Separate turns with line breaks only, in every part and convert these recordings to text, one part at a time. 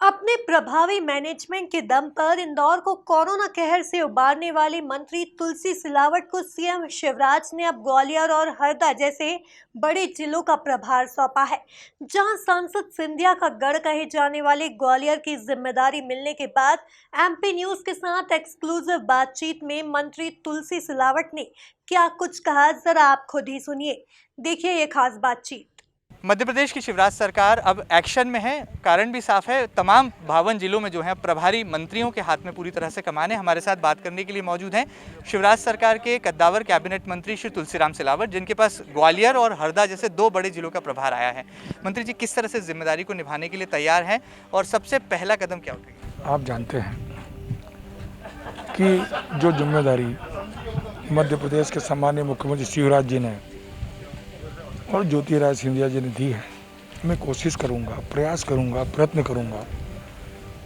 अपने प्रभावी मैनेजमेंट के दम पर इंदौर को कोरोना कहर से उबारने वाली मंत्री तुलसी सिलावट को सीएम शिवराज ने अब ग्वालियर और हरदा जैसे बड़े जिलों का प्रभार सौंपा है। जहां सांसद सिंधिया का गढ़ कहे जाने वाले ग्वालियर की जिम्मेदारी मिलने के बाद एमपी न्यूज के साथ एक्सक्लूसिव बातचीत में मंत्री तुलसी सिलावट ने क्या कुछ कहा, जरा आप खुद ही सुनिए। देखिए ये खास बातचीत।
मध्य प्रदेश की शिवराज सरकार अब एक्शन में है। कारण भी साफ है, तमाम 52 जिलों में जो है प्रभारी मंत्रियों के हाथ में पूरी तरह से कमान है। हमारे साथ बात करने के लिए मौजूद हैं शिवराज सरकार के कद्दावर कैबिनेट मंत्री श्री तुलसीराम सिलावट, जिनके पास ग्वालियर और हरदा जैसे 2 बड़े जिलों का प्रभार आया है। मंत्री जी किस तरह से जिम्मेदारी को निभाने के लिए तैयार हैं और सबसे पहला कदम क्या उठेगा?
आप जानते हैं कि जो जिम्मेदारी मध्य प्रदेश के सम्माननीय मुख्यमंत्री शिवराज जी ने और ज्योतिरादित्य सिंधिया जी ने दी है, मैं कोशिश करूंगा, प्रयास करूंगा, प्रयत्न करूंगा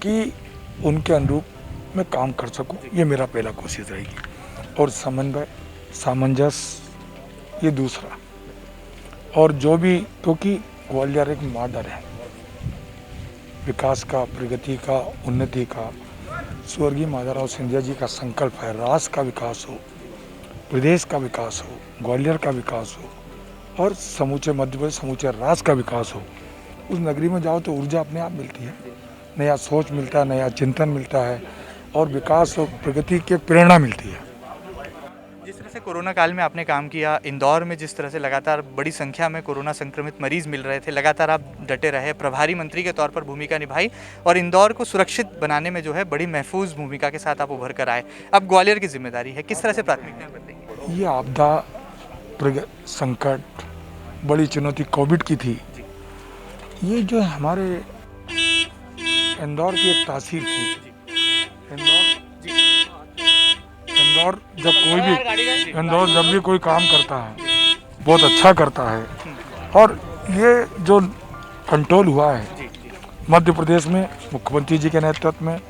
कि उनके अनुरूप मैं काम कर सकूं। ये मेरा पहला कोशिश रहेगी। और समन्वय, सामंजस्य ये दूसरा। और जो भी, क्योंकि ग्वालियर एक मॉडल है विकास का, प्रगति का, उन्नति का। स्वर्गीय माधवराव सिंधिया जी का संकल्प है राष्ट्र का विकास हो, प्रदेश का विकास हो, ग्वालियर का विकास हो और समूचे मध्य प्रदेश, समूचे राष्ट्र का विकास हो। उस नगरी में जाओ तो ऊर्जा अपने आप मिलती है, नया सोच मिलता है, नया चिंतन मिलता है और विकास और प्रगति की प्रेरणा मिलती है।
जिस तरह से कोरोना काल में आपने काम किया, इंदौर में जिस तरह से लगातार बड़ी संख्या में कोरोना संक्रमित मरीज मिल रहे थे, लगातार आप डटे रहे, प्रभारी मंत्री के तौर पर भूमिका निभाई और इंदौर को सुरक्षित बनाने में जो है बड़ी महफूज भूमिका के साथ आप उभर कर आए। अब ग्वालियर की जिम्मेदारी है, किस तरह से प्राथमिकताएं बदलेंगी?
ये आपदा, संकट, बड़ी चुनौती कोविड की थी। ये जो हमारे इंदौर की एक तासीर थी। इंदौर जब भी कोई काम करता है बहुत अच्छा करता है। और ये जो कंट्रोल हुआ है मध्य प्रदेश में मुख्यमंत्री जी के नेतृत्व में,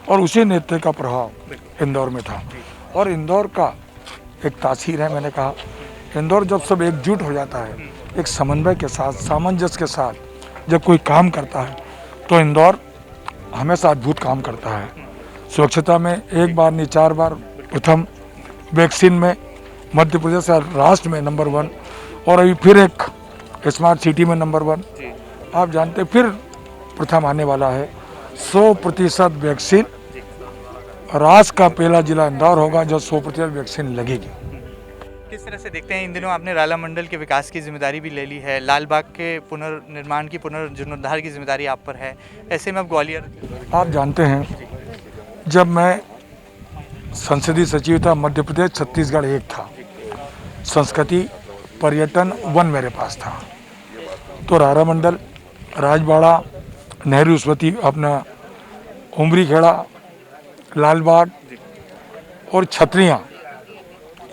और उसी नेतृत्व का प्रभाव इंदौर में था। और इंदौर का एक तासीर है, मैंने कहा इंदौर जब सब एकजुट हो जाता है, एक समन्वय के साथ, सामंजस्य के साथ जब कोई काम करता है तो इंदौर हमेशा अद्भुत काम करता है। सुरक्षता में एक बार नहीं 4 बार प्रथम, वैक्सीन में मध्य प्रदेश राष्ट्र में नंबर 1 और अभी फिर एक स्मार्ट सिटी में नंबर 1। आप जानते फिर प्रथम आने वाला है। 100% वैक्सीन, राष्ट्र का पहला जिला इंदौर होगा जो 100% वैक्सीन लगेगी।
किस तरह से देखते हैं, इन दिनों आपने राला मंडल के विकास की जिम्मेदारी भी ले ली है, लाल बाग के पुनर्निर्माण की, पुनर्जीर्णोद्धार की जिम्मेदारी आप पर है, ऐसे में अब ग्वालियर।
आप जानते हैं जब मैं संसदीय सचिव था, मध्य प्रदेश छत्तीसगढ़ एक था, संस्कृति पर्यटन 1 मेरे पास था। तो रारा मंडल, राजबाड़ा, नेहरू स्मृति, अपना उमरी खेड़ा, लाल बाग और छतरियाँ,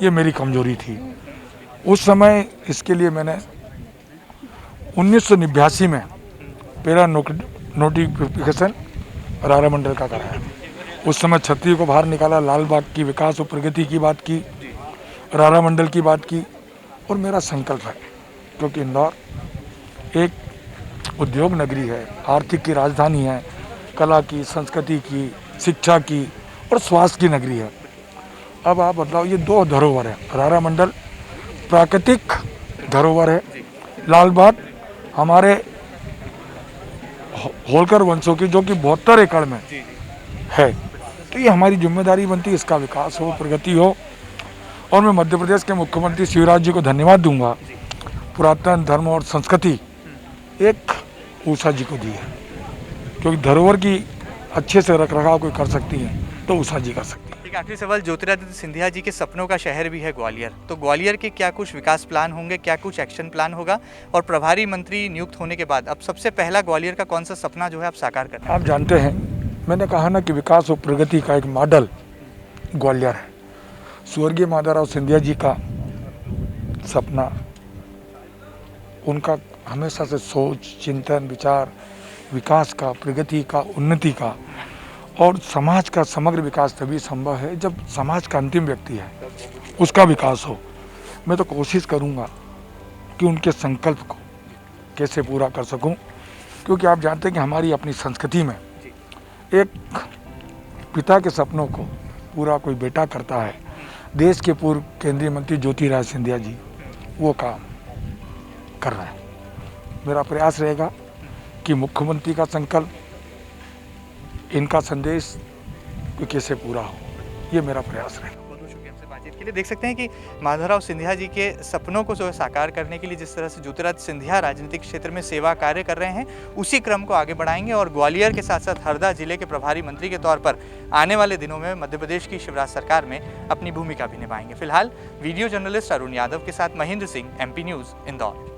ये मेरी कमजोरी थी उस समय। इसके लिए मैंने 1989 में पहला नोटिफिकेशन रारा मंडल का कराया। उस समय छतरी को बाहर निकाला, लाल बाग की विकास और प्रगति की बात की, रारा मंडल की बात की। और मेरा संकल्प है, क्योंकि इंदौर एक उद्योग नगरी है, आर्थिक की राजधानी है, कला की, संस्कृति की, शिक्षा की और स्वास्थ्य की नगरी है। अब आप बताओ, ये 2 धरोहर है। रारा मंडल प्राकृतिक धरोहर है, लाल बाग हमारे होलकर वंशों की जो कि 72 एकड़ में है। तो ये हमारी जिम्मेदारी बनती है, इसका विकास हो, प्रगति हो। और मैं मध्य प्रदेश के मुख्यमंत्री शिवराज जी को धन्यवाद दूंगा। पुरातन धर्म और संस्कृति एक उषा जी को दी है, क्योंकि धरोहर की अच्छे से रखरखाव कोई कर सकती है तो उषा जी कर सकती है।
एक आखिरी सवाल, ज्योतिरादित्य सिंधिया जी के सपनों का शहर भी है ग्वालियर, तो ग्वालियर के क्या कुछ विकास प्लान होंगे, क्या कुछ एक्शन प्लान होगा? और प्रभारी मंत्री नियुक्त होने के बाद अब सबसे पहला ग्वालियर का कौन सा सपना जो है आप साकार करना?
आप जानते हैं, मैंने कहा ना कि विकास और प्रगति का एक मॉडल ग्वालियर है। स्वर्गीय माधवराव सिंधिया जी का सपना, उनका हमेशा से सोच, चिंतन, विचार विकास का, प्रगति का, उन्नति का और समाज का समग्र विकास तभी संभव है जब समाज का अंतिम व्यक्ति है उसका विकास हो। मैं तो कोशिश करूंगा कि उनके संकल्प को कैसे पूरा कर सकूं, क्योंकि आप जानते हैं कि हमारी अपनी संस्कृति में एक पिता के सपनों को पूरा कोई बेटा करता है, देश के पूर्व केंद्रीय मंत्री ज्योतिरादित्य सिंधिया जी वो काम कर रहे हैं। मेरा प्रयास रहेगा कि मुख्यमंत्री का संकल्प, इनका संदेश कि कैसे पूरा हो, ये मेरा प्रयास रहेगा।
बहुत बहुत शुक्रिया हमसे बातचीत के लिए। देख सकते हैं कि माधवराव सिंधिया जी के सपनों को जो है साकार करने के लिए जिस तरह से ज्योतिरादित्य सिंधिया राजनीतिक क्षेत्र में सेवा कार्य कर रहे हैं, उसी क्रम को आगे बढ़ाएंगे और ग्वालियर के साथ साथ हरदा जिले के प्रभारी मंत्री के तौर पर आने वाले दिनों में मध्य प्रदेश की शिवराज सरकार में अपनी भूमिका भी निभाएंगे। फिलहाल वीडियो जर्नलिस्ट अरुण यादव के साथ महेंद्र सिंह, MP न्यूज़, इंदौर।